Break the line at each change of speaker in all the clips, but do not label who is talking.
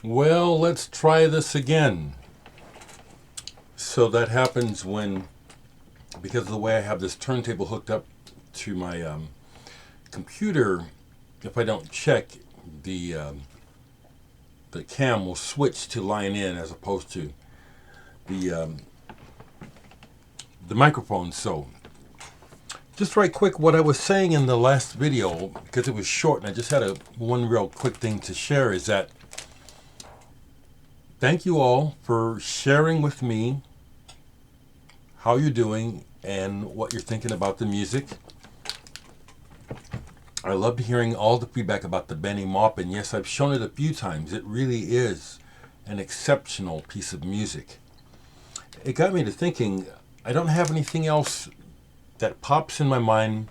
Well, let's try this again. So that happens when, because of the way I have this turntable hooked up to my computer, if I don't check, the um, the cam will switch to line in as opposed to the um, the microphone. So just right quick, what I was saying in the last video, because it was short and I just had one real quick thing to share, is that thank you all for sharing with me how you're doing and what you're thinking about the music. I loved hearing all the feedback about the Benny Mop, and yes, I've shown it a few times. It really is an exceptional piece of music. It got me to thinking, I don't have anything else that pops in my mind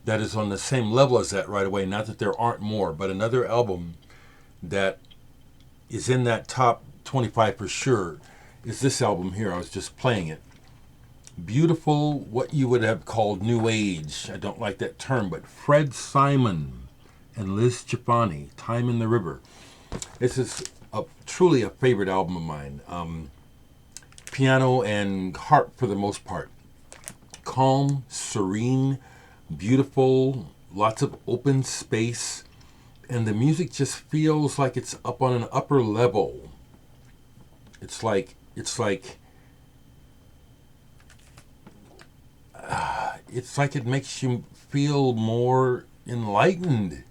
that is on the same level as that right away. Not that there aren't more, but another album that is in that top 25 for sure is this album here. I was just playing it. Beautiful, what you would have called New Age. I don't like that term, but Fred Simon and Liz Cifani, Time in the River. This is truly a favorite album of mine. Piano and harp for the most part. Calm, serene, beautiful, lots of open space, and the music just feels like it's up on an upper level. It's like it makes you feel more enlightened.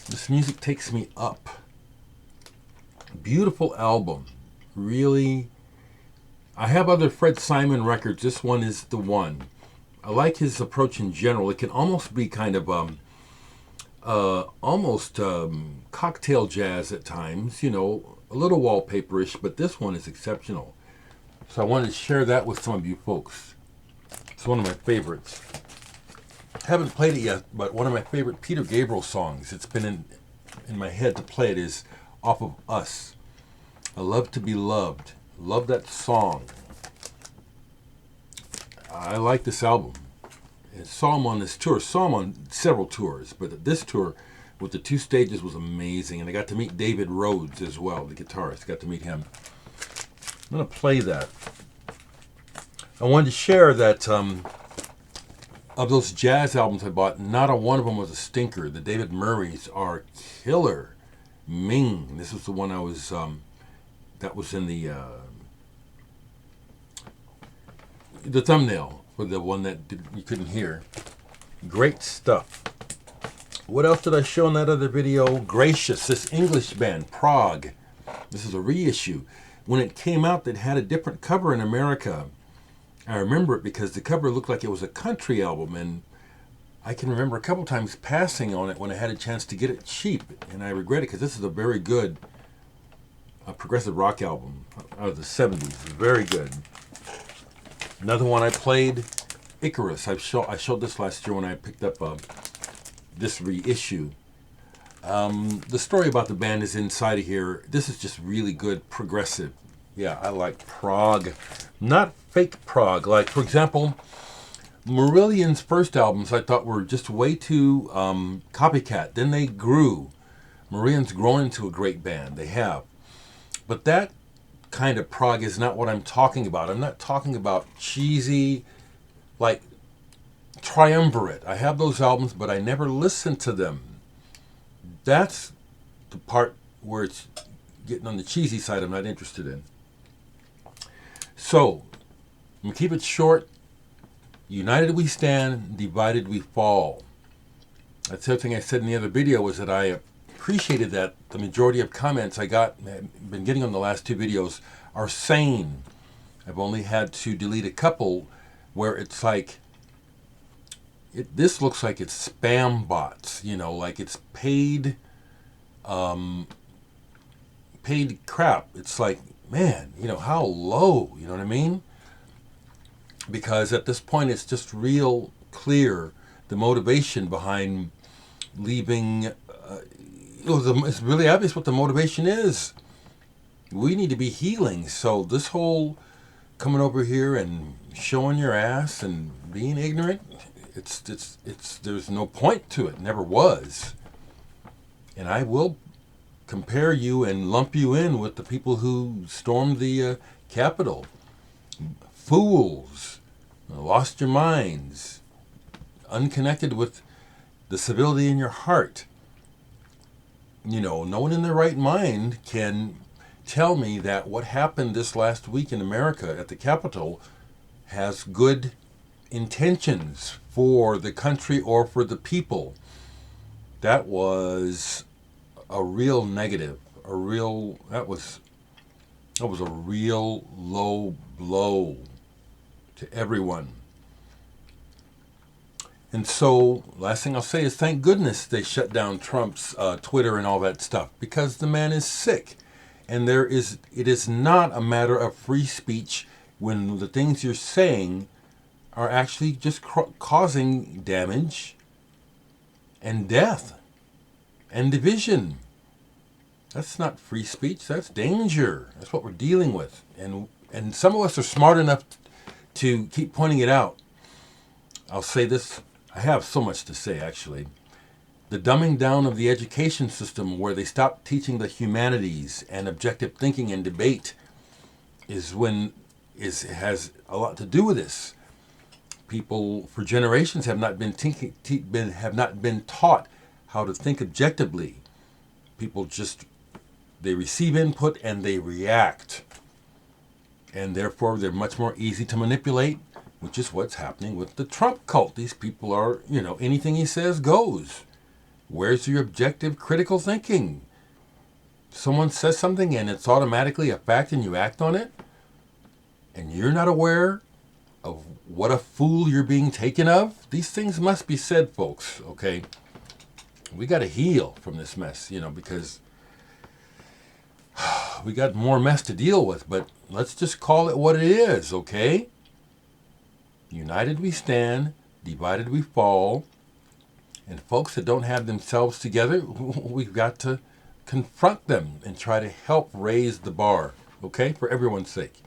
This music takes me up. Beautiful album. Really. I have other Fred Simon records. This one is the one. I like his approach in general. It can almost be kind of cocktail jazz at times, a little wallpaperish, but this one is exceptional. So I wanted to share that with some of you folks. It's one of my favorites. Haven't played it yet, but one of my favorite Peter Gabriel songs, it's been in my head to play it, is off of Us. I Love to Be Loved. Love that song. I like this album. I saw him on this tour. Saw him on several tours, but this tour with the two stages was amazing. And I got to meet David Rhodes as well, the guitarist. Got to meet him. I'm going to play that. I wanted to share that of those jazz albums I bought, not a one of them was a stinker. The David Murrays are killer. Ming, this was the one I was, that was in the thumbnail for the one that you couldn't hear. Great stuff. What else did I show in that other video? Gracious, this English band, Prague. This is a reissue. When it came out, it had a different cover in America. I remember it because the cover looked like it was a country album, and I can remember a couple times passing on it when I had a chance to get it cheap, and I regret it because this is a very good progressive rock album out of the 70s. Very good. Another one I played, Ikarus. I showed this last year when I picked up this reissue. The story about the band is inside of here. This is just really good progressive. Yeah, I like prog. Not fake prog. Like, for example, Marillion's first albums I thought were just way too copycat. Then they grew. Marillion's grown into a great band. They have. But that kind of prog is not what I'm talking about. I'm not talking about cheesy, like triumvirate. I have those albums, but I never listened to them. That's the part where it's getting on the cheesy side I'm not interested in. So, I'm going to keep it short. United we stand, divided we fall. That's the other thing I said in the other video, was that I appreciated that the majority of comments I've been getting on the last two videos are sane. I've only had to delete a couple where it's like, this looks like it's spam bots, like it's paid crap. It's like, man, how low, you know what I mean? Because at this point it's just real clear the motivation behind leaving. It's really obvious what the motivation is. We need to be healing. So this whole coming over here and showing your ass and being ignorant, it's there's no point to it. Never was. And I will compare you and lump you in with the people who stormed the Capitol. Fools, lost your minds, unconnected with the civility in your heart. No one in their right mind can tell me that what happened this last week in America at the Capitol has good intentions for the country or for the people. That was a real negative, that was a real low blow to everyone. And so, last thing I'll say is thank goodness they shut down Trump's Twitter and all that stuff, because the man is sick. And it is not a matter of free speech when the things you're saying are actually just causing damage and death and division. That's not free speech, that's danger. That's what we're dealing with. And some of us are smart enough to keep pointing it out. I'll say this, I have so much to say actually. The dumbing down of the education system, where they stop teaching the humanities and objective thinking and debate, has a lot to do with this. People for generations have not been taught how to think objectively. People they receive input and they react, and therefore they're much more easy to manipulate, which is what's happening with the Trump cult. These people are, anything he says goes. Where's your objective critical thinking? Someone says something and it's automatically a fact and you act on it, and you're not aware of what a fool you're being taken of? These things must be said, folks, okay? We got to heal from this mess, because we got more mess to deal with, but let's just call it what it is, okay? United we stand, divided we fall. And folks that don't have themselves together, we've got to confront them and try to help raise the bar, okay? For everyone's sake.